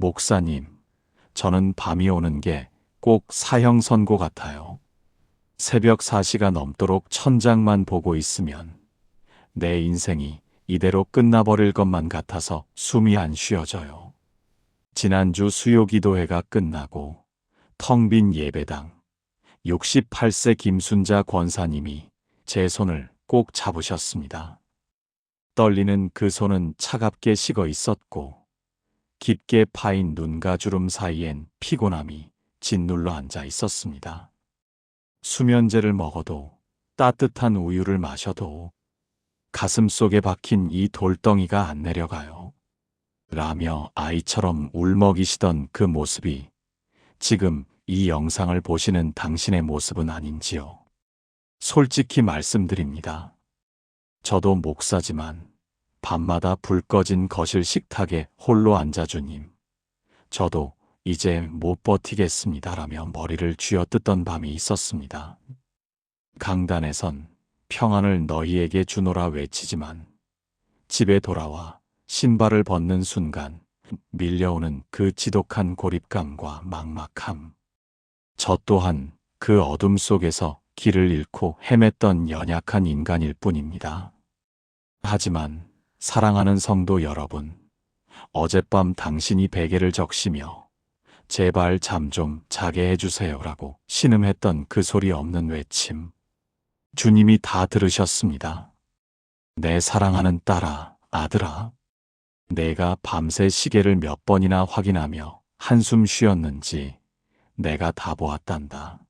목사님, 저는 밤이 오는 게 꼭 사형 선고 같아요. 새벽 4시가 넘도록 천장만 보고 있으면 내 인생이 이대로 끝나버릴 것만 같아서 숨이 안 쉬어져요. 지난주 수요기도회가 끝나고 텅 빈 예배당, 68세 김순자 권사님이 제 손을 꼭 잡으셨습니다. 떨리는 그 손은 차갑게 식어 있었고 깊게 파인 눈과 주름 사이엔 피곤함이 짓눌러 앉아 있었습니다. 수면제를 먹어도 따뜻한 우유를 마셔도 가슴 속에 박힌 이 돌덩이가 안 내려가요. 라며 아이처럼 울먹이시던 그 모습이 지금 이 영상을 보시는 당신의 모습은 아닌지요. 솔직히 말씀드립니다. 저도 목사지만 밤마다 불 꺼진 거실 식탁에 홀로 앉아주님, 저도 이제 못 버티겠습니다라며 머리를 쥐어뜯던 밤이 있었습니다. 강단에선 평안을 너희에게 주노라 외치지만 집에 돌아와 신발을 벗는 순간 밀려오는 그 지독한 고립감과 막막함. 저 또한 그 어둠 속에서 길을 잃고 헤맸던 연약한 인간일 뿐입니다. 하지만 사랑하는 성도 여러분, 어젯밤 당신이 베개를 적시며 제발 잠 좀 자게 해주세요라고 신음했던 그 소리 없는 외침. 주님이 다 들으셨습니다. 내 사랑하는 딸아, 아들아. 내가 밤새 시계를 몇 번이나 확인하며 한숨 쉬었는지 내가 다 보았단다.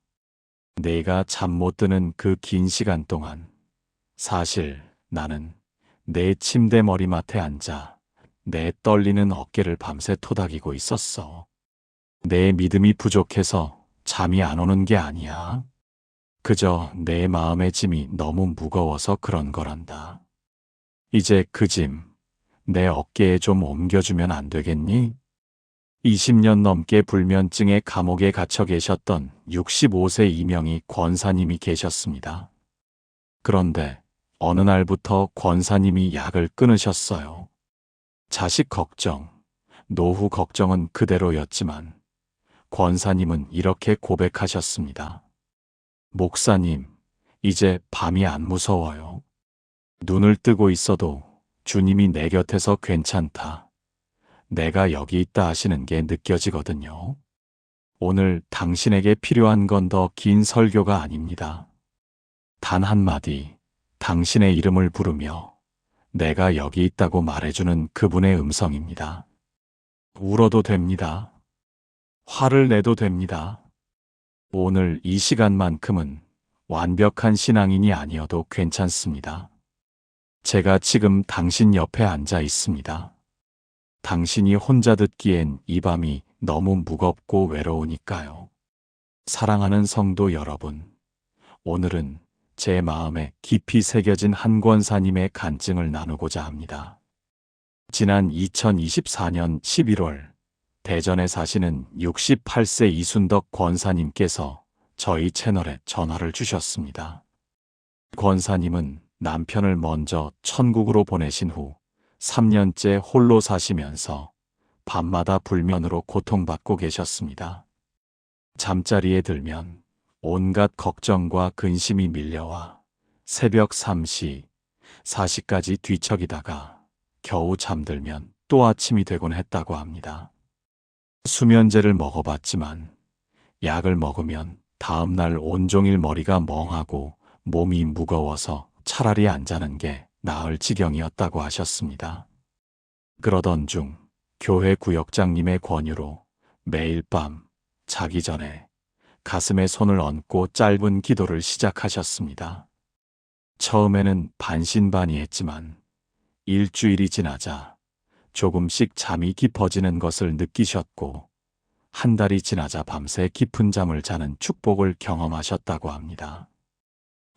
내가 잠 못 드는 그 긴 시간 동안 사실 나는 내 침대 머리맡에 앉아 내 떨리는 어깨를 밤새 토닥이고 있었어. 내 믿음이 부족해서 잠이 안 오는 게 아니야. 그저 내 마음의 짐이 너무 무거워서 그런 거란다. 이제 그 짐, 내 어깨에 좀 옮겨주면 안 되겠니? 20년 넘게 불면증의 감옥에 갇혀 계셨던 65세 이명희 권사님이 계셨습니다. 그런데 어느 날부터 권사님이 약을 끊으셨어요. 자식 걱정, 노후 걱정은 그대로였지만 권사님은 이렇게 고백하셨습니다. 목사님, 이제 밤이 안 무서워요. 눈을 뜨고 있어도 주님이 내 곁에서 괜찮다. 내가 여기 있다 하시는 게 느껴지거든요. 오늘 당신에게 필요한 건 더 긴 설교가 아닙니다. 단 한마디, 당신의 이름을 부르며 내가 여기 있다고 말해주는 그분의 음성입니다. 울어도 됩니다. 화를 내도 됩니다. 오늘 이 시간만큼은 완벽한 신앙인이 아니어도 괜찮습니다. 제가 지금 당신 옆에 앉아 있습니다. 당신이 혼자 듣기엔 이 밤이 너무 무겁고 외로우니까요. 사랑하는 성도 여러분, 오늘은 제 마음에 깊이 새겨진 한 권사님의 간증을 나누고자 합니다. 지난 2024년 11월 대전에 사시는 68세 이순덕 권사님께서 저희 채널에 전화를 주셨습니다. 권사님은 남편을 먼저 천국으로 보내신 후 3년째 홀로 사시면서 밤마다 불면으로 고통받고 계셨습니다. 잠자리에 들면 온갖 걱정과 근심이 밀려와 새벽 3시, 4시까지 뒤척이다가 겨우 잠들면 또 아침이 되곤 했다고 합니다. 수면제를 먹어봤지만 약을 먹으면 다음날 온종일 머리가 멍하고 몸이 무거워서 차라리 안 자는 게 나을 지경이었다고 하셨습니다. 그러던 중 교회 구역장님의 권유로 매일 밤 자기 전에 가슴에 손을 얹고 짧은 기도를 시작하셨습니다. 처음에는 반신반의했지만 일주일이 지나자 조금씩 잠이 깊어지는 것을 느끼셨고 한 달이 지나자 밤새 깊은 잠을 자는 축복을 경험하셨다고 합니다.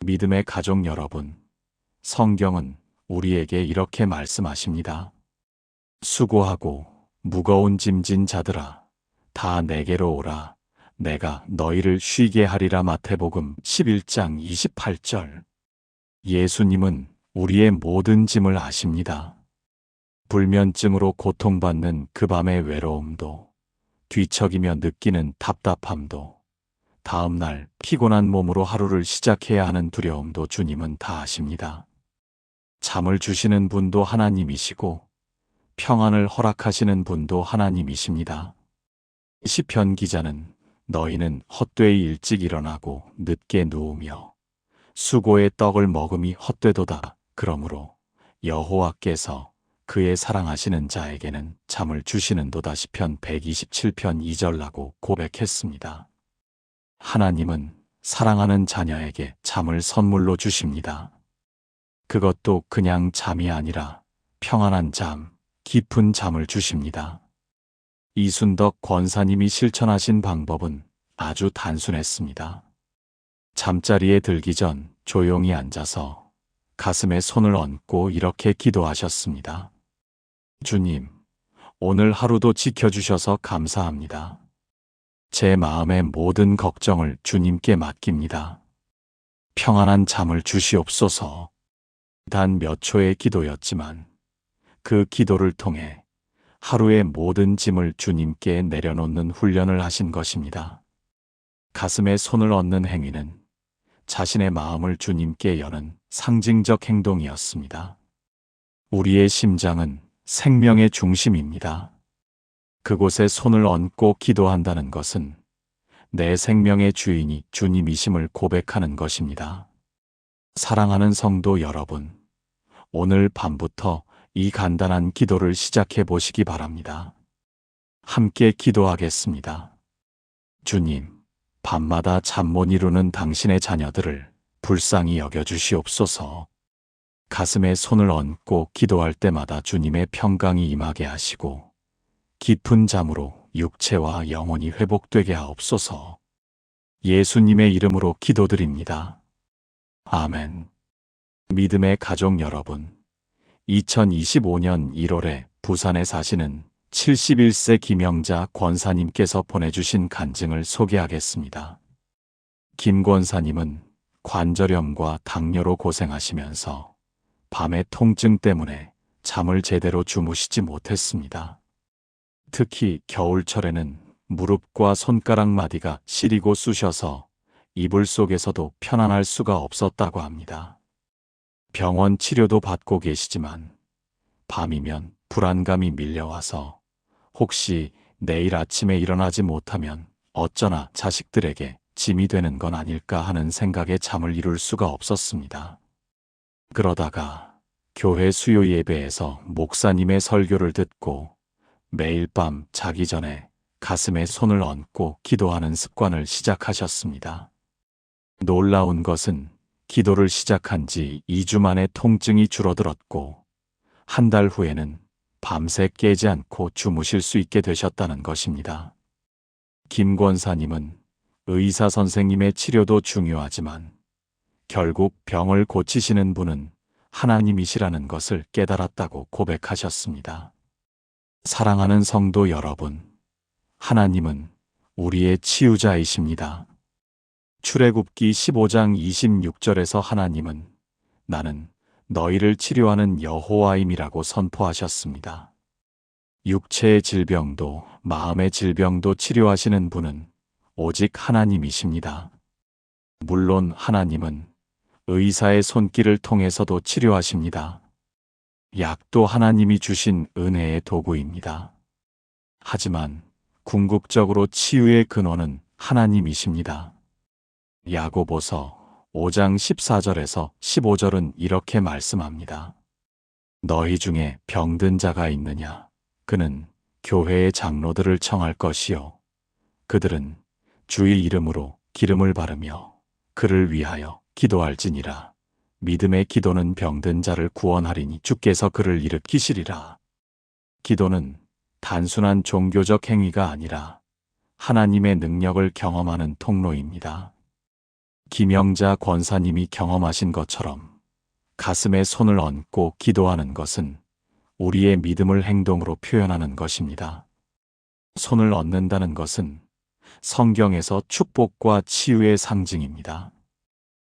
믿음의 가족 여러분, 성경은 우리에게 이렇게 말씀하십니다. 수고하고 무거운 짐진 자들아, 다 내게로 오라. 내가 너희를 쉬게 하리라. 마태복음 11장 28절. 예수님은 우리의 모든 짐을 아십니다. 불면증으로 고통받는 그 밤의 외로움도 뒤척이며 느끼는 답답함도, 다음 날 피곤한 몸으로 하루를 시작해야 하는 두려움도 주님은 다 아십니다. 잠을 주시는 분도 하나님이시고 평안을 허락하시는 분도 하나님이십니다. 시편 기자는 너희는 헛되이 일찍 일어나고 늦게 누우며 수고의 떡을 먹음이 헛되도다. 그러므로 여호와께서 그의 사랑하시는 자에게는 잠을 주시는도다. 시편 127편 2절라고 고백했습니다. 하나님은 사랑하는 자녀에게 잠을 선물로 주십니다. 그것도 그냥 잠이 아니라 평안한 잠, 깊은 잠을 주십니다. 이순덕 권사님이 실천하신 방법은 아주 단순했습니다. 잠자리에 들기 전 조용히 앉아서 가슴에 손을 얹고 이렇게 기도하셨습니다. 주님, 오늘 하루도 지켜주셔서 감사합니다. 제 마음의 모든 걱정을 주님께 맡깁니다. 평안한 잠을 주시옵소서. 단 몇 초의 기도였지만 그 기도를 통해 하루의 모든 짐을 주님께 내려놓는 훈련을 하신 것입니다. 가슴에 손을 얹는 행위는 자신의 마음을 주님께 여는 상징적 행동이었습니다. 우리의 심장은 생명의 중심입니다. 그곳에 손을 얹고 기도한다는 것은 내 생명의 주인이 주님이심을 고백하는 것입니다. 사랑하는 성도 여러분, 오늘 밤부터 이 간단한 기도를 시작해 보시기 바랍니다. 함께 기도하겠습니다. 주님, 밤마다 잠 못 이루는 당신의 자녀들을 불쌍히 여겨주시옵소서. 가슴에 손을 얹고 기도할 때마다 주님의 평강이 임하게 하시고 깊은 잠으로 육체와 영혼이 회복되게 하옵소서. 예수님의 이름으로 기도드립니다. 아멘. 믿음의 가족 여러분, 2025년 1월에 부산에 사시는 71세 김영자 권사님께서 보내주신 간증을 소개하겠습니다. 김 권사님은 관절염과 당뇨로 고생하시면서 밤의 통증 때문에 잠을 제대로 주무시지 못했습니다. 특히 겨울철에는 무릎과 손가락 마디가 시리고 쑤셔서 이불 속에서도 편안할 수가 없었다고 합니다. 병원 치료도 받고 계시지만 밤이면 불안감이 밀려와서 혹시 내일 아침에 일어나지 못하면 어쩌나 자식들에게 짐이 되는 건 아닐까 하는 생각에 잠을 이룰 수가 없었습니다. 그러다가 교회 수요 예배에서 목사님의 설교를 듣고 매일 밤 자기 전에 가슴에 손을 얹고 기도하는 습관을 시작하셨습니다. 놀라운 것은 기도를 시작한 지 2주 만에 통증이 줄어들었고 한 달 후에는 밤새 깨지 않고 주무실 수 있게 되셨다는 것입니다. 김 권사님은 의사 선생님의 치료도 중요하지만 결국 병을 고치시는 분은 하나님이시라는 것을 깨달았다고 고백하셨습니다. 사랑하는 성도 여러분, 하나님은 우리의 치유자이십니다. 출애굽기 15장 26절에서 하나님은 나는 너희를 치료하는 여호와임이라고 선포하셨습니다. 육체의 질병도 마음의 질병도 치료하시는 분은 오직 하나님이십니다. 물론 하나님은 의사의 손길을 통해서도 치료하십니다. 약도 하나님이 주신 은혜의 도구입니다. 하지만 궁극적으로 치유의 근원은 하나님이십니다. 야고보서 5장 14절에서 15절은 이렇게 말씀합니다. 너희 중에 병든 자가 있느냐? 그는 교회의 장로들을 청할 것이요. 그들은 주의 이름으로 기름을 바르며 그를 위하여 기도할지니라. 믿음의 기도는 병든 자를 구원하리니 주께서 그를 일으키시리라. 기도는 단순한 종교적 행위가 아니라 하나님의 능력을 경험하는 통로입니다. 김영자 권사님이 경험하신 것처럼 가슴에 손을 얹고 기도하는 것은 우리의 믿음을 행동으로 표현하는 것입니다. 손을 얹는다는 것은 성경에서 축복과 치유의 상징입니다.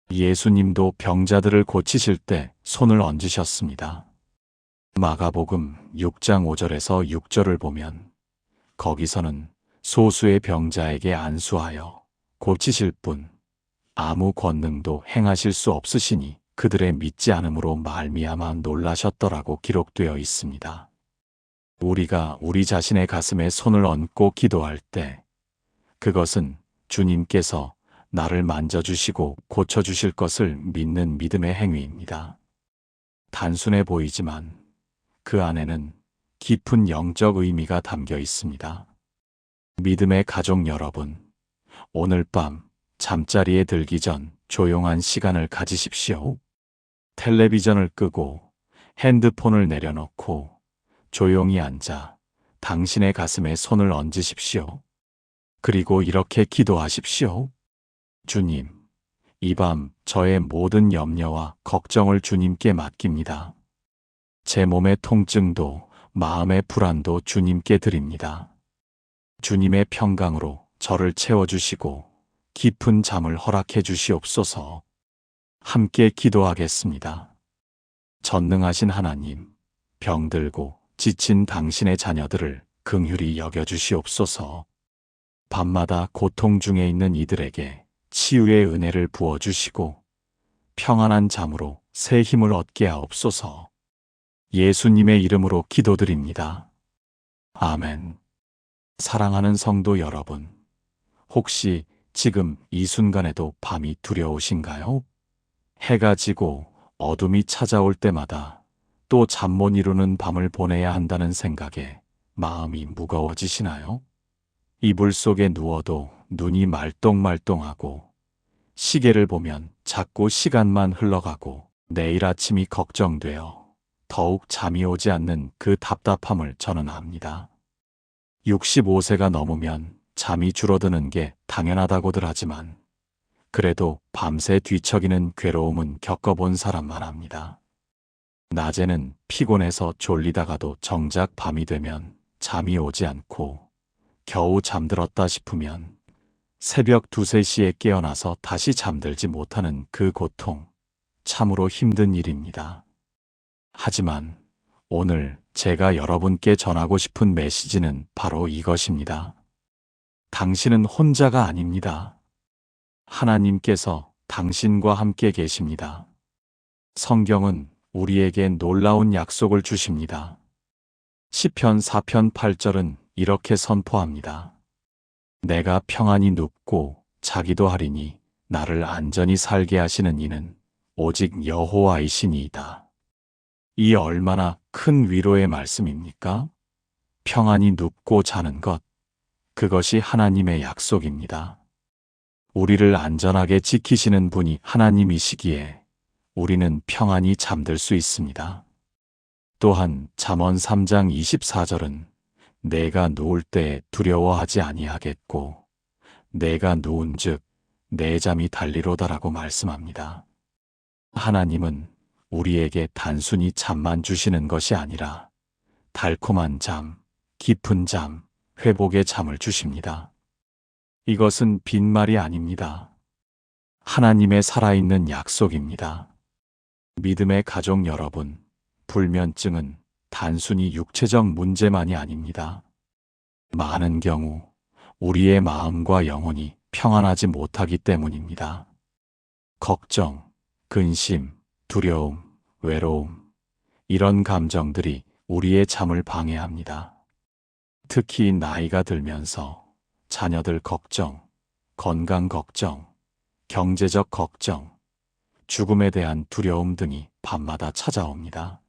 예수님도 병자들을 고치실 때 손을 얹으셨습니다. 마가복음 6장 5절에서 6절을 보면 거기서는 소수의 병자에게 안수하여 고치실 뿐 아무 권능도 행하실 수 없으시니 그들의 믿지 않음으로 말미암아 놀라셨더라고 기록되어 있습니다. 우리가 우리 자신의 가슴에 손을 얹고 기도할 때 그것은 주님께서 나를 만져주시고 고쳐주실 것을 믿는 믿음의 행위입니다. 단순해 보이지만 그 안에는 깊은 영적 의미가 담겨 있습니다. 믿음의 가족 여러분, 오늘 밤 잠자리에 들기 전 조용한 시간을 가지십시오. 텔레비전을 끄고 핸드폰을 내려놓고 조용히 앉아 당신의 가슴에 손을 얹으십시오. 그리고 이렇게 기도하십시오. 주님, 이 밤 저의 모든 염려와 걱정을 주님께 맡깁니다. 제 몸의 통증도 마음의 불안도 주님께 드립니다. 주님의 평강으로 저를 채워주시고 깊은 잠을 허락해 주시옵소서. 함께 기도하겠습니다. 전능하신 하나님, 병들고 지친 당신의 자녀들을 긍휼히 여겨주시옵소서. 밤마다 고통 중에 있는 이들에게 치유의 은혜를 부어주시고 평안한 잠으로 새 힘을 얻게 하옵소서. 예수님의 이름으로 기도드립니다. 아멘. 사랑하는 성도 여러분, 혹시 지금 이 순간에도 밤이 두려우신가요? 해가 지고 어둠이 찾아올 때마다 또 잠 못 이루는 밤을 보내야 한다는 생각에 마음이 무거워지시나요? 이불 속에 누워도 눈이 말똥말똥하고 시계를 보면 자꾸 시간만 흘러가고 내일 아침이 걱정되어 더욱 잠이 오지 않는 그 답답함을 저는 압니다. 65세가 넘으면 잠이 줄어드는 게 당연하다고들 하지만 그래도 밤새 뒤척이는 괴로움은 겪어본 사람만 합니다. 낮에는 피곤해서 졸리다가도 정작 밤이 되면 잠이 오지 않고 겨우 잠들었다 싶으면 새벽 2, 3시에 깨어나서 다시 잠들지 못하는 그 고통, 참으로 힘든 일입니다. 하지만 오늘 제가 여러분께 전하고 싶은 메시지는 바로 이것입니다. 당신은 혼자가 아닙니다. 하나님께서 당신과 함께 계십니다. 성경은 우리에게 놀라운 약속을 주십니다. 시편 4편 8절은 이렇게 선포합니다. 내가 평안히 눕고 자기도 하리니 나를 안전히 살게 하시는 이는 오직 여호와이시니이다. 이 얼마나 큰 위로의 말씀입니까? 평안히 눕고 자는 것, 그것이 하나님의 약속입니다. 우리를 안전하게 지키시는 분이 하나님이시기에 우리는 평안히 잠들 수 있습니다. 또한 잠언 3장 24절은 내가 누울 때 두려워하지 아니하겠고 내가 누운즉 내 잠이 달리로다라고 말씀합니다. 하나님은 우리에게 단순히 잠만 주시는 것이 아니라 달콤한 잠, 깊은 잠, 회복의 잠을 주십니다. 이것은 빈말이 아닙니다. 하나님의 살아있는 약속입니다. 믿음의 가족 여러분, 불면증은 단순히 육체적 문제만이 아닙니다. 많은 경우 우리의 마음과 영혼이 평안하지 못하기 때문입니다. 걱정, 근심, 두려움, 외로움, 이런 감정들이 우리의 잠을 방해합니다. 특히 나이가 들면서 자녀들 걱정, 건강 걱정, 경제적 걱정, 죽음에 대한 두려움 등이 밤마다 찾아옵니다.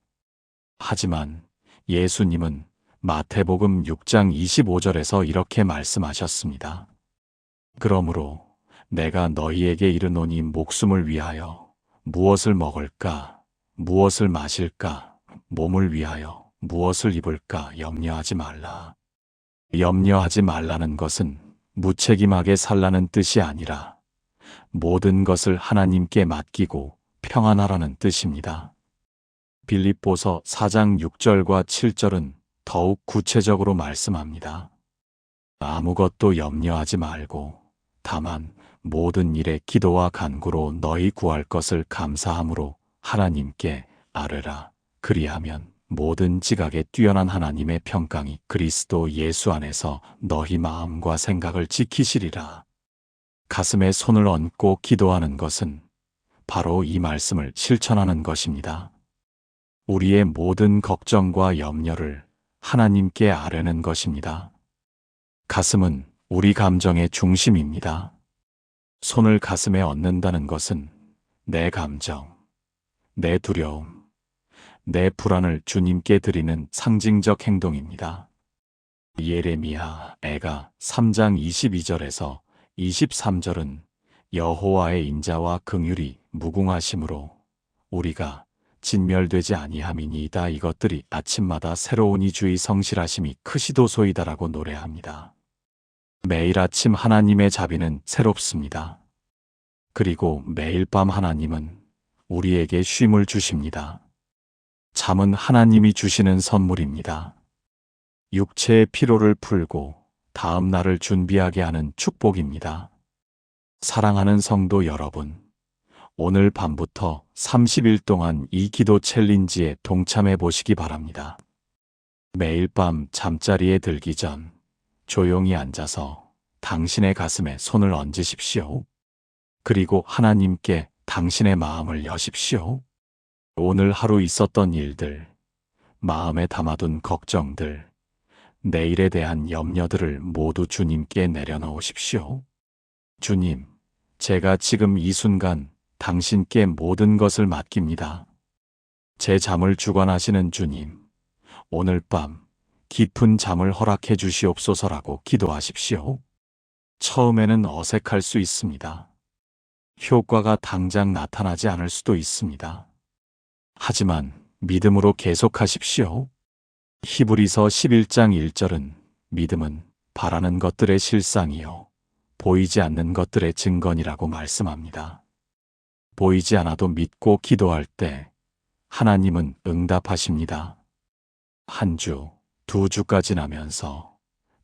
하지만 예수님은 마태복음 6장 25절에서 이렇게 말씀하셨습니다. 그러므로 내가 너희에게 이르노니 목숨을 위하여 무엇을 먹을까, 무엇을 마실까, 몸을 위하여 무엇을 입을까 염려하지 말라. 염려하지 말라는 것은 무책임하게 살라는 뜻이 아니라 모든 것을 하나님께 맡기고 평안하라는 뜻입니다. 빌립보서 4장 6절과 7절은 더욱 구체적으로 말씀합니다. 아무것도 염려하지 말고 다만 모든 일에 기도와 간구로 너희 구할 것을 감사함으로 하나님께 아뢰라. 그리하면 모든 지각에 뛰어난 하나님의 평강이 그리스도 예수 안에서 너희 마음과 생각을 지키시리라. 가슴에 손을 얹고 기도하는 것은 바로 이 말씀을 실천하는 것입니다. 우리의 모든 걱정과 염려를 하나님께 아뢰는 것입니다. 가슴은 우리 감정의 중심입니다. 손을 가슴에 얹는다는 것은 내 감정, 내 두려움, 내 불안을 주님께 드리는 상징적 행동입니다. 예레미야가 3장 22절에서 23절은 여호와의 인자와 긍휼이 무궁하심으로 우리가 진멸되지 아니함이니이다. 이것들이 아침마다 새로우니 주의 성실하심이 크시도소이다라고 노래합니다. 매일 아침 하나님의 자비는 새롭습니다. 그리고 매일 밤 하나님은 우리에게 쉼을 주십니다. 잠은 하나님이 주시는 선물입니다. 육체의 피로를 풀고 다음 날을 준비하게 하는 축복입니다. 사랑하는 성도 여러분, 오늘 밤부터 30일 동안 이 기도 챌린지에 동참해 보시기 바랍니다. 매일 밤 잠자리에 들기 전 조용히 앉아서 당신의 가슴에 손을 얹으십시오. 그리고 하나님께 당신의 마음을 여십시오. 오늘 하루 있었던 일들, 마음에 담아둔 걱정들, 내일에 대한 염려들을 모두 주님께 내려놓으십시오. 주님, 제가 지금 이 순간 당신께 모든 것을 맡깁니다. 제 잠을 주관하시는 주님, 오늘 밤 깊은 잠을 허락해 주시옵소서라고 기도하십시오. 처음에는 어색할 수 있습니다. 효과가 당장 나타나지 않을 수도 있습니다. 하지만 믿음으로 계속하십시오. 히브리서 11장 1절은 믿음은 바라는 것들의 실상이요 보이지 않는 것들의 증거니라고 말씀합니다. 보이지 않아도 믿고 기도할 때 하나님은 응답하십니다. 한 주, 두 주까지 나면서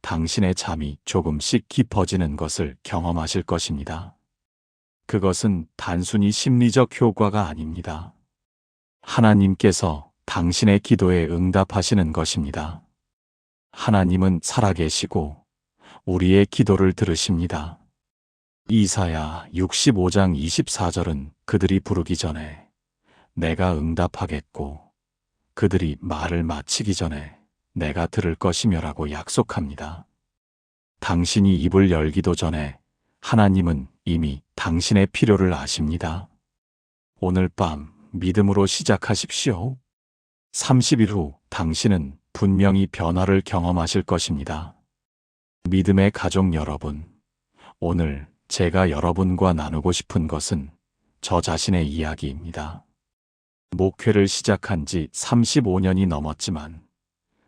당신의 잠이 조금씩 깊어지는 것을 경험하실 것입니다. 그것은 단순히 심리적 효과가 아닙니다. 하나님께서 당신의 기도에 응답하시는 것입니다. 하나님은 살아계시고 우리의 기도를 들으십니다. 이사야 65장 24절은 그들이 부르기 전에 내가 응답하겠고 그들이 말을 마치기 전에 내가 들을 것이며라고 약속합니다. 당신이 입을 열기도 전에 하나님은 이미 당신의 필요를 아십니다. 오늘 밤 믿음으로 시작하십시오. 30일 후 당신은 분명히 변화를 경험하실 것입니다. 믿음의 가족 여러분, 오늘 제가 여러분과 나누고 싶은 것은 저 자신의 이야기입니다. 목회를 시작한 지 35년이 넘었지만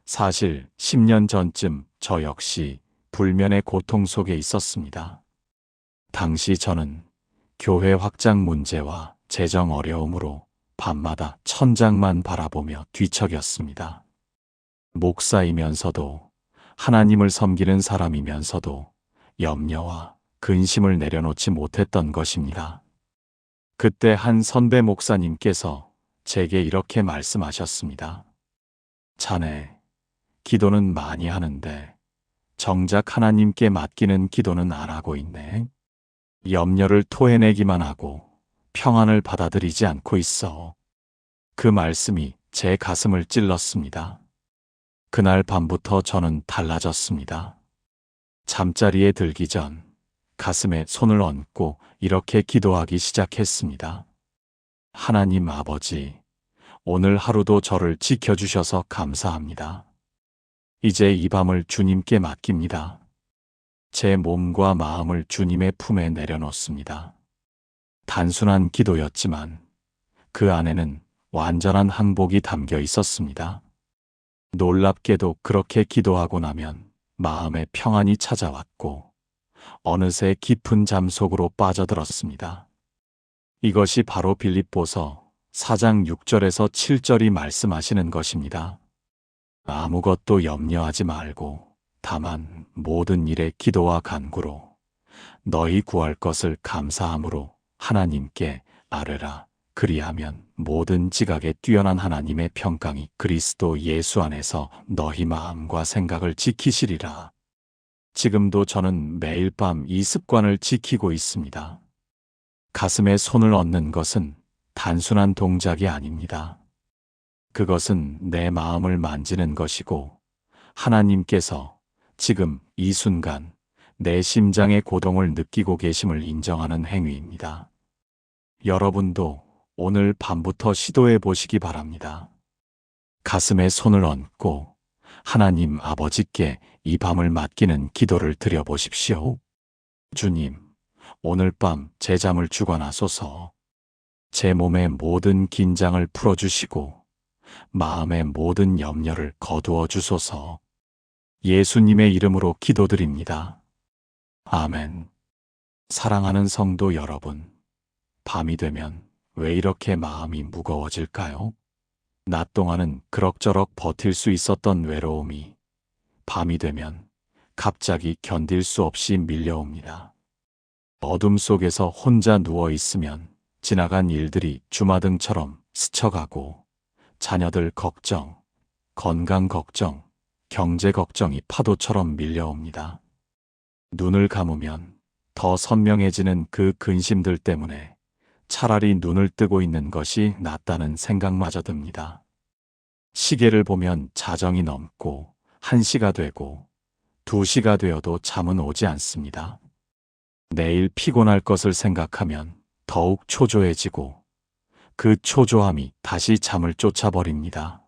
사실 10년 전쯤 저 역시 불면의 고통 속에 있었습니다. 당시 저는 교회 확장 문제와 재정 어려움으로 밤마다 천장만 바라보며 뒤척였습니다. 목사이면서도 하나님을 섬기는 사람이면서도 염려와 근심을 내려놓지 못했던 것입니다. 그때 한 선배 목사님께서 제게 이렇게 말씀하셨습니다. 자네, 기도는 많이 하는데 정작 하나님께 맡기는 기도는 안 하고 있네. 염려를 토해내기만 하고 평안을 받아들이지 않고 있어. 그 말씀이 제 가슴을 찔렀습니다. 그날 밤부터 저는 달라졌습니다. 잠자리에 들기 전 가슴에 손을 얹고 이렇게 기도하기 시작했습니다. 하나님 아버지, 오늘 하루도 저를 지켜주셔서 감사합니다. 이제 이 밤을 주님께 맡깁니다. 제 몸과 마음을 주님의 품에 내려놓습니다. 단순한 기도였지만 그 안에는 완전한 항복이 담겨 있었습니다. 놀랍게도 그렇게 기도하고 나면 마음의 평안이 찾아왔고 어느새 깊은 잠 속으로 빠져들었습니다. 이것이 바로 빌립보서 4장 6절에서 7절이 말씀하시는 것입니다. 아무것도 염려하지 말고 다만 모든 일에 기도와 간구로 너희 구할 것을 감사함으로 하나님께 아뢰라. 그리하면 모든 지각에 뛰어난 하나님의 평강이 그리스도 예수 안에서 너희 마음과 생각을 지키시리라. 지금도 저는 매일 밤 이 습관을 지키고 있습니다. 가슴에 손을 얹는 것은 단순한 동작이 아닙니다. 그것은 내 마음을 만지는 것이고 하나님께서 지금 이 순간 내 심장의 고동을 느끼고 계심을 인정하는 행위입니다. 여러분도 오늘 밤부터 시도해 보시기 바랍니다. 가슴에 손을 얹고 하나님 아버지께 이 밤을 맡기는 기도를 드려 보십시오. 주님, 오늘 밤 제 잠을 주관하소서. 제 몸의 모든 긴장을 풀어주시고 마음의 모든 염려를 거두어 주소서. 예수님의 이름으로 기도드립니다. 아멘. 사랑하는 성도 여러분, 밤이 되면 왜 이렇게 마음이 무거워질까요? 낮 동안은 그럭저럭 버틸 수 있었던 외로움이 밤이 되면 갑자기 견딜 수 없이 밀려옵니다. 어둠 속에서 혼자 누워 있으면 지나간 일들이 주마등처럼 스쳐가고 자녀들 걱정, 건강 걱정, 경제 걱정이 파도처럼 밀려옵니다. 눈을 감으면 더 선명해지는 그 근심들 때문에 차라리 눈을 뜨고 있는 것이 낫다는 생각마저 듭니다. 시계를 보면 자정이 넘고 1시가 되고 2시가 되어도 잠은 오지 않습니다. 내일 피곤할 것을 생각하면 더욱 초조해지고 그 초조함이 다시 잠을 쫓아버립니다.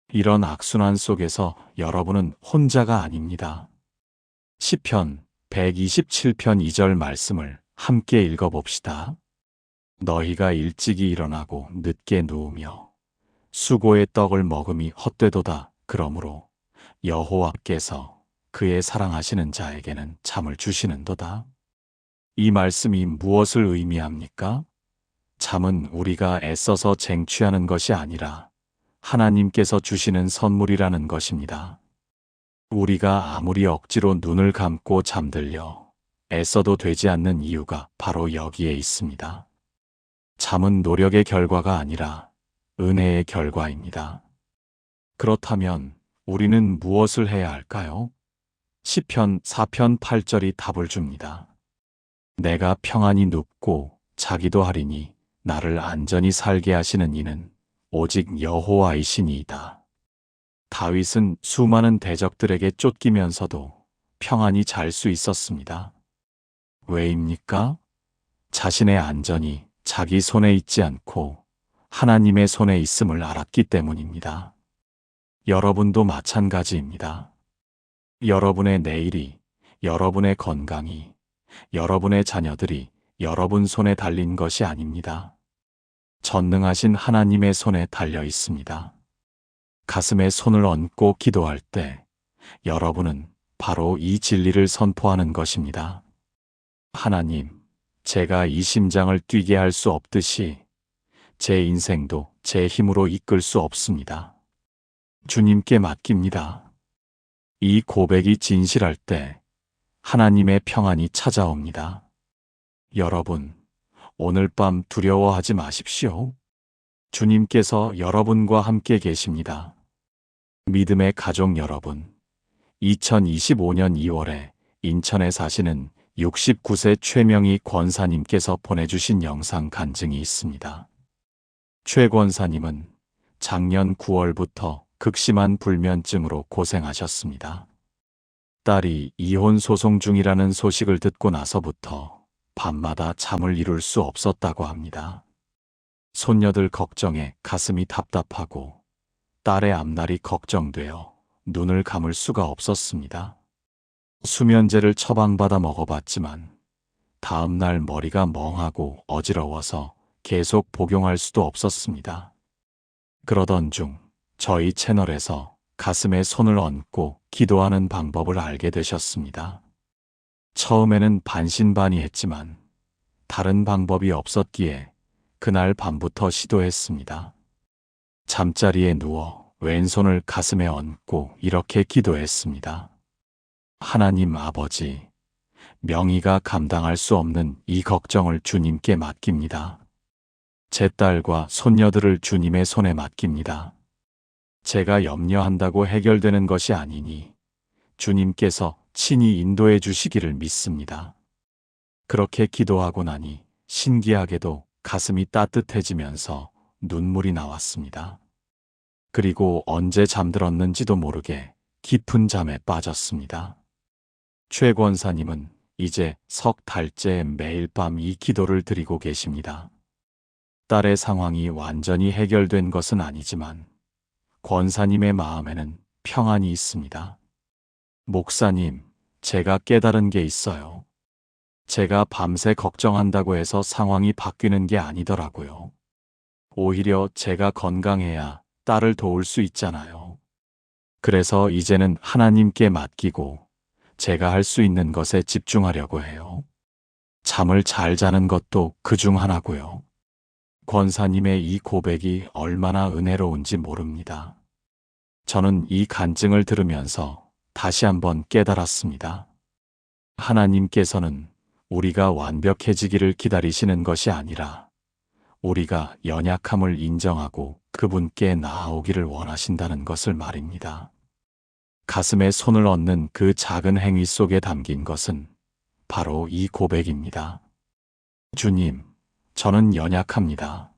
이런 악순환 속에서 여러분은 혼자가 아닙니다. 시편 127편 2절 말씀을 함께 읽어봅시다. 너희가 일찍이 일어나고 늦게 누우며 수고의 떡을 먹음이 헛되도다. 그러므로 여호와께서 그의 사랑하시는 자에게는 잠을 주시는도다. 이 말씀이 무엇을 의미합니까? 잠은 우리가 애써서 쟁취하는 것이 아니라 하나님께서 주시는 선물이라는 것입니다. 우리가 아무리 억지로 눈을 감고 잠들려 애써도 되지 않는 이유가 바로 여기에 있습니다. 잠은 노력의 결과가 아니라 은혜의 결과입니다. 그렇다면 우리는 무엇을 해야 할까요? 시편 4편 8절이 답을 줍니다. 내가 평안히 눕고 자기도 하리니 나를 안전히 살게 하시는 이는 오직 여호와이시니이다. 다윗은 수많은 대적들에게 쫓기면서도 평안히 잘 수 있었습니다. 왜입니까? 자신의 안전이 자기 손에 있지 않고 하나님의 손에 있음을 알았기 때문입니다. 여러분도 마찬가지입니다. 여러분의 내일이, 여러분의 건강이, 여러분의 자녀들이 여러분 손에 달린 것이 아닙니다. 전능하신 하나님의 손에 달려 있습니다. 가슴에 손을 얹고 기도할 때 여러분은 바로 이 진리를 선포하는 것입니다. 하나님, 제가 이 심장을 뛰게 할 수 없듯이 제 인생도 제 힘으로 이끌 수 없습니다. 주님께 맡깁니다. 이 고백이 진실할 때 하나님의 평안이 찾아옵니다. 여러분, 오늘 밤 두려워하지 마십시오. 주님께서 여러분과 함께 계십니다. 믿음의 가족 여러분, 2025년 2월에 인천에 사시는 69세 최명희 권사님께서 보내주신 영상 간증이 있습니다. 최 권사님은 작년 9월부터 극심한 불면증으로 고생하셨습니다. 딸이 이혼 소송 중이라는 소식을 듣고 나서부터 밤마다 잠을 이룰 수 없었다고 합니다. 손녀들 걱정에 가슴이 답답하고 딸의 앞날이 걱정되어 눈을 감을 수가 없었습니다. 수면제를 처방받아 먹어봤지만 다음날 머리가 멍하고 어지러워서 계속 복용할 수도 없었습니다. 그러던 중 저희 채널에서 가슴에 손을 얹고 기도하는 방법을 알게 되셨습니다. 처음에는 반신반의했지만 다른 방법이 없었기에 그날 밤부터 시도했습니다. 잠자리에 누워 왼손을 가슴에 얹고 이렇게 기도했습니다. 하나님 아버지, 명희가 감당할 수 없는 이 걱정을 주님께 맡깁니다. 제 딸과 손녀들을 주님의 손에 맡깁니다. 제가 염려한다고 해결되는 것이 아니니 주님께서 친히 인도해 주시기를 믿습니다. 그렇게 기도하고 나니 신기하게도 가슴이 따뜻해지면서 눈물이 나왔습니다. 그리고 언제 잠들었는지도 모르게 깊은 잠에 빠졌습니다. 최 권사님은 이제 석 달째 매일 밤 이 기도를 드리고 계십니다. 딸의 상황이 완전히 해결된 것은 아니지만 권사님의 마음에는 평안이 있습니다. 목사님, 제가 깨달은 게 있어요. 제가 밤새 걱정한다고 해서 상황이 바뀌는 게 아니더라고요. 오히려 제가 건강해야 딸을 도울 수 있잖아요. 그래서 이제는 하나님께 맡기고 제가 할 수 있는 것에 집중하려고 해요. 잠을 잘 자는 것도 그중 하나고요. 권사님의 이 고백이 얼마나 은혜로운지 모릅니다. 저는 이 간증을 들으면서 다시 한번 깨달았습니다. 하나님께서는 우리가 완벽해지기를 기다리시는 것이 아니라 우리가 연약함을 인정하고 그분께 나아오기를 원하신다는 것을 말입니다. 가슴에 손을 얹는 그 작은 행위 속에 담긴 것은 바로 이 고백입니다. 주님, 저는 연약합니다.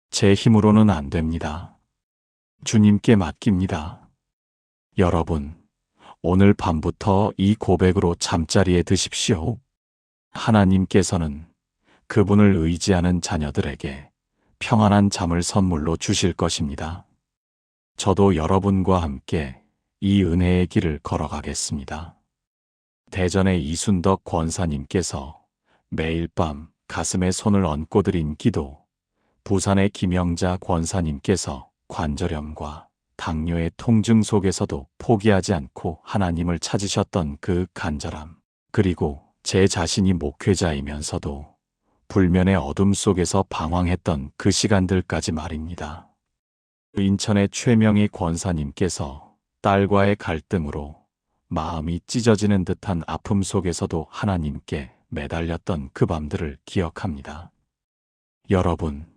제 힘으로는 안 됩니다. 주님께 맡깁니다. 여러분, 오늘 밤부터 이 고백으로 잠자리에 드십시오. 하나님께서는 그분을 의지하는 자녀들에게 평안한 잠을 선물로 주실 것입니다. 저도 여러분과 함께 이 은혜의 길을 걸어가겠습니다. 대전의 이순덕 권사님께서 매일 밤 가슴에 손을 얹고 드린 기도, 부산의 김영자 권사님께서 관절염과 당뇨의 통증 속에서도 포기하지 않고 하나님을 찾으셨던 그 간절함, 그리고 제 자신이 목회자이면서도 불면의 어둠 속에서 방황했던 그 시간들까지 말입니다. 인천의 최명희 권사님께서 딸과의 갈등으로 마음이 찢어지는 듯한 아픔 속에서도 하나님께 매달렸던 그 밤들을 기억합니다. 여러분,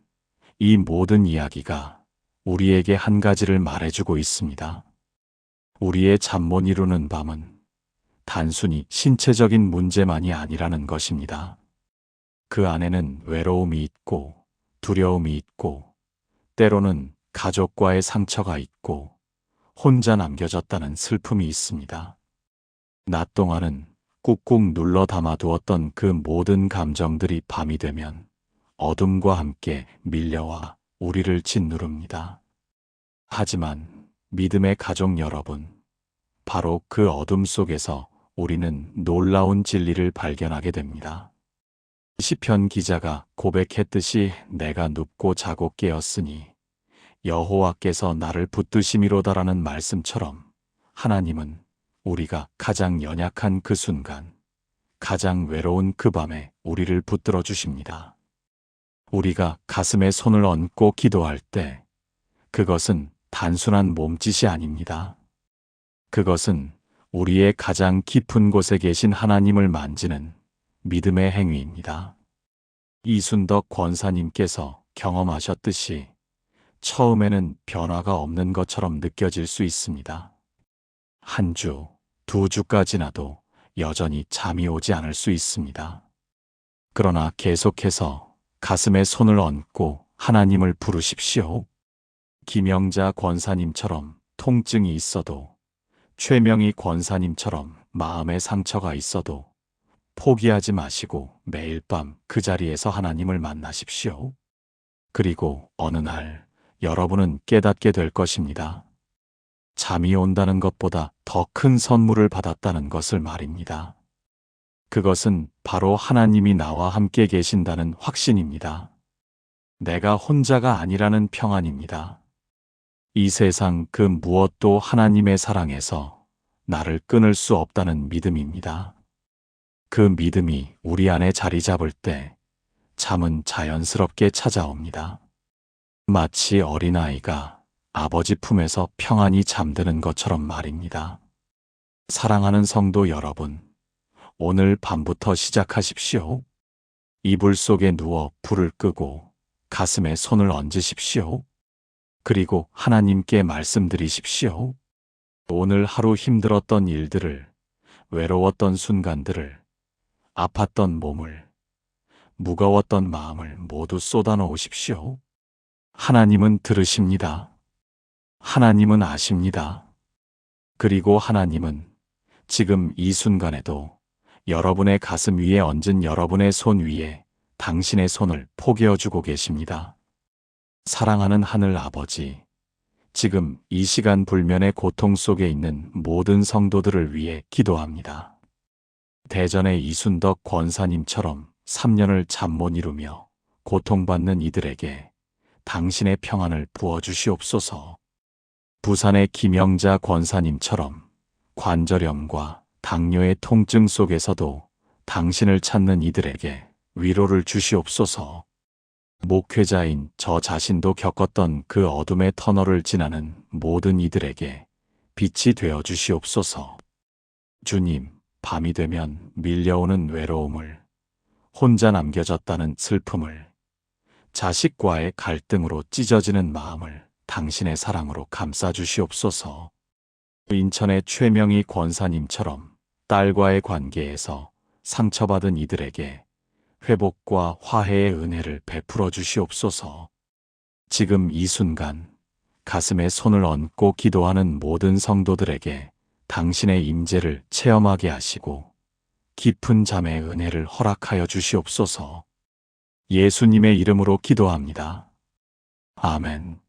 이 모든 이야기가 우리에게 한 가지를 말해주고 있습니다. 우리의 잠 못 이루는 밤은 단순히 신체적인 문제만이 아니라는 것입니다. 그 안에는 외로움이 있고 두려움이 있고 때로는 가족과의 상처가 있고 혼자 남겨졌다는 슬픔이 있습니다. 낮 동안은 꾹꾹 눌러 담아두었던 그 모든 감정들이 밤이 되면 어둠과 함께 밀려와 우리를 짓누릅니다. 하지만 믿음의 가족 여러분, 바로 그 어둠 속에서 우리는 놀라운 진리를 발견하게 됩니다. 시편 기자가 고백했듯이 내가 눕고 자고 깨었으니 여호와께서 나를 붙드심이로다라는 말씀처럼 하나님은 우리가 가장 연약한 그 순간, 가장 외로운 그 밤에 우리를 붙들어 주십니다. 우리가 가슴에 손을 얹고 기도할 때 그것은 단순한 몸짓이 아닙니다. 그것은 우리의 가장 깊은 곳에 계신 하나님을 만지는 믿음의 행위입니다. 이순덕 권사님께서 경험하셨듯이 처음에는 변화가 없는 것처럼 느껴질 수 있습니다. 한 주, 두 주가 지나도 여전히 잠이 오지 않을 수 있습니다. 그러나 계속해서 가슴에 손을 얹고 하나님을 부르십시오. 김영자 권사님처럼 통증이 있어도, 최명희 권사님처럼 마음의 상처가 있어도 포기하지 마시고 매일 밤 그 자리에서 하나님을 만나십시오. 그리고 어느 날 여러분은 깨닫게 될 것입니다. 잠이 온다는 것보다 더 큰 선물을 받았다는 것을 말입니다. 그것은 바로 하나님이 나와 함께 계신다는 확신입니다. 내가 혼자가 아니라는 평안입니다. 이 세상 그 무엇도 하나님의 사랑에서 나를 끊을 수 없다는 믿음입니다. 그 믿음이 우리 안에 자리 잡을 때 잠은 자연스럽게 찾아옵니다. 마치 어린아이가 아버지 품에서 평안히 잠드는 것처럼 말입니다. 사랑하는 성도 여러분, 오늘 밤부터 시작하십시오. 이불 속에 누워 불을 끄고 가슴에 손을 얹으십시오. 그리고 하나님께 말씀드리십시오. 오늘 하루 힘들었던 일들을, 외로웠던 순간들을, 아팠던 몸을, 무거웠던 마음을 모두 쏟아놓으십시오. 하나님은 들으십니다. 하나님은 아십니다. 그리고 하나님은 지금 이 순간에도 여러분의 가슴 위에 얹은 여러분의 손 위에 당신의 손을 포개어주고 계십니다. 사랑하는 하늘 아버지, 지금 이 시간 불면의 고통 속에 있는 모든 성도들을 위해 기도합니다. 대전의 이순덕 권사님처럼 3년을 잠 못 이루며 고통받는 이들에게 당신의 평안을 부어주시옵소서. 부산의 김영자 권사님처럼 관절염과 당뇨의 통증 속에서도 당신을 찾는 이들에게 위로를 주시옵소서. 목회자인 저 자신도 겪었던 그 어둠의 터널을 지나는 모든 이들에게 빛이 되어 주시옵소서. 주님, 밤이 되면 밀려오는 외로움을, 혼자 남겨졌다는 슬픔을, 자식과의 갈등으로 찢어지는 마음을 당신의 사랑으로 감싸 주시옵소서. 인천의 최명희 권사님처럼 딸과의 관계에서 상처받은 이들에게 회복과 화해의 은혜를 베풀어 주시옵소서. 지금 이 순간 가슴에 손을 얹고 기도하는 모든 성도들에게 당신의 임재를 체험하게 하시고 깊은 잠의 은혜를 허락하여 주시옵소서. 예수님의 이름으로 기도합니다. 아멘.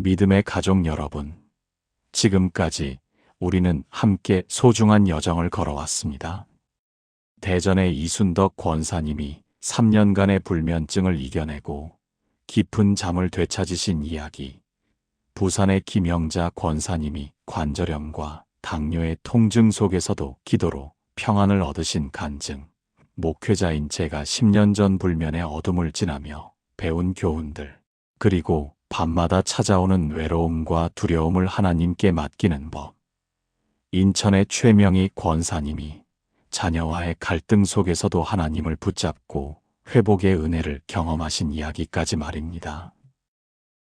믿음의 가족 여러분, 지금까지 우리는 함께 소중한 여정을 걸어왔습니다. 대전의 이순덕 권사님이 3년간의 불면증을 이겨내고 깊은 잠을 되찾으신 이야기, 부산의 김영자 권사님이 관절염과 당뇨의 통증 속에서도 기도로 평안을 얻으신 간증, 목회자인 제가 10년 전 불면의 어둠을 지나며 배운 교훈들, 그리고 밤마다 찾아오는 외로움과 두려움을 하나님께 맡기는 법, 인천의 최명희 권사님이 자녀와의 갈등 속에서도 하나님을 붙잡고 회복의 은혜를 경험하신 이야기까지 말입니다.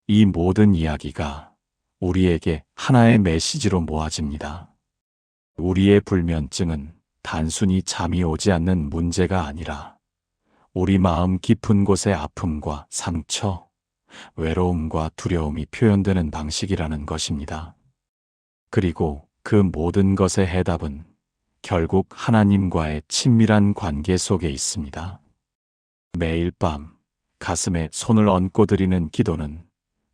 이 모든 이야기가 우리에게 하나의 메시지로 모아집니다. 우리의 불면증은 단순히 잠이 오지 않는 문제가 아니라 우리 마음 깊은 곳의 아픔과 상처, 외로움과 두려움이 표현되는 방식이라는 것입니다. 그리고 그 모든 것의 해답은 결국 하나님과의 친밀한 관계 속에 있습니다. 매일 밤 가슴에 손을 얹고 드리는 기도는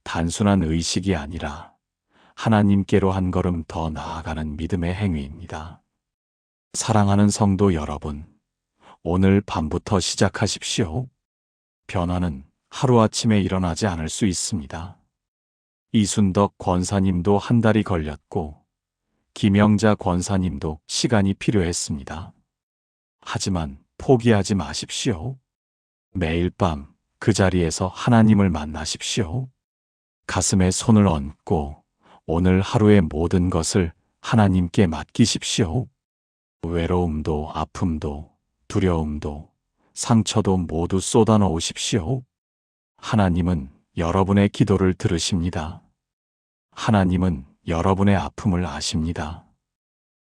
단순한 의식이 아니라 하나님께로 한 걸음 더 나아가는 믿음의 행위입니다. 사랑하는 성도 여러분, 오늘 밤부터 시작하십시오. 변화는 하루아침에 일어나지 않을 수 있습니다. 이순덕 권사님도 한 달이 걸렸고 김영자 권사님도 시간이 필요했습니다. 하지만 포기하지 마십시오. 매일 밤 그 자리에서 하나님을 만나십시오. 가슴에 손을 얹고 오늘 하루의 모든 것을 하나님께 맡기십시오. 외로움도 아픔도 두려움도 상처도 모두 쏟아놓으십시오. 하나님은 여러분의 기도를 들으십니다. 하나님은 여러분의 아픔을 아십니다.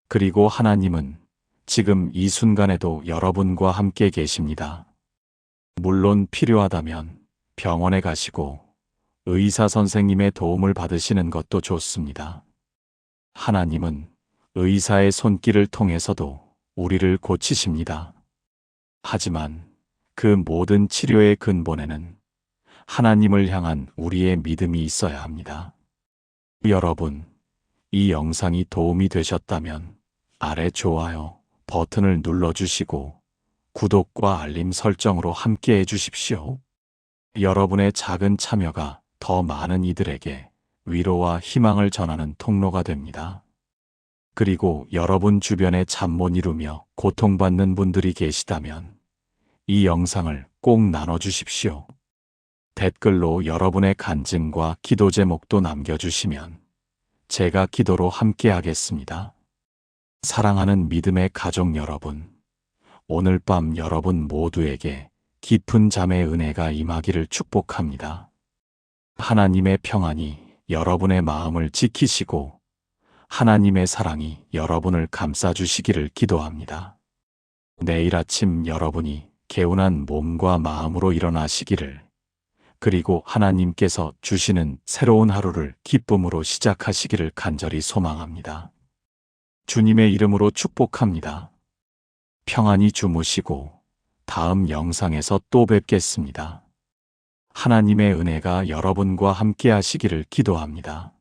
그리고 하나님은 지금 이 순간에도 여러분과 함께 계십니다. 물론 필요하다면 병원에 가시고 의사 선생님의 도움을 받으시는 것도 좋습니다. 하나님은 의사의 손길을 통해서도 우리를 고치십니다. 하지만 그 모든 치료의 근본에는 하나님을 향한 우리의 믿음이 있어야 합니다. 여러분, 이 영상이 도움이 되셨다면 아래 좋아요 버튼을 눌러주시고 구독과 알림 설정으로 함께 해주십시오. 여러분의 작은 참여가 더 많은 이들에게 위로와 희망을 전하는 통로가 됩니다. 그리고 여러분 주변에 잠 못 이루며 고통받는 분들이 계시다면 이 영상을 꼭 나눠주십시오. 댓글로 여러분의 간증과 기도 제목도 남겨주시면 제가 기도로 함께 하겠습니다. 사랑하는 믿음의 가족 여러분, 오늘 밤 여러분 모두에게 깊은 잠의 은혜가 임하기를 축복합니다. 하나님의 평안이 여러분의 마음을 지키시고 하나님의 사랑이 여러분을 감싸주시기를 기도합니다. 내일 아침 여러분이 개운한 몸과 마음으로 일어나시기를, 그리고 하나님께서 주시는 새로운 하루를 기쁨으로 시작하시기를 간절히 소망합니다. 주님의 이름으로 축복합니다. 평안히 주무시고 다음 영상에서 또 뵙겠습니다. 하나님의 은혜가 여러분과 함께 하시기를 기도합니다.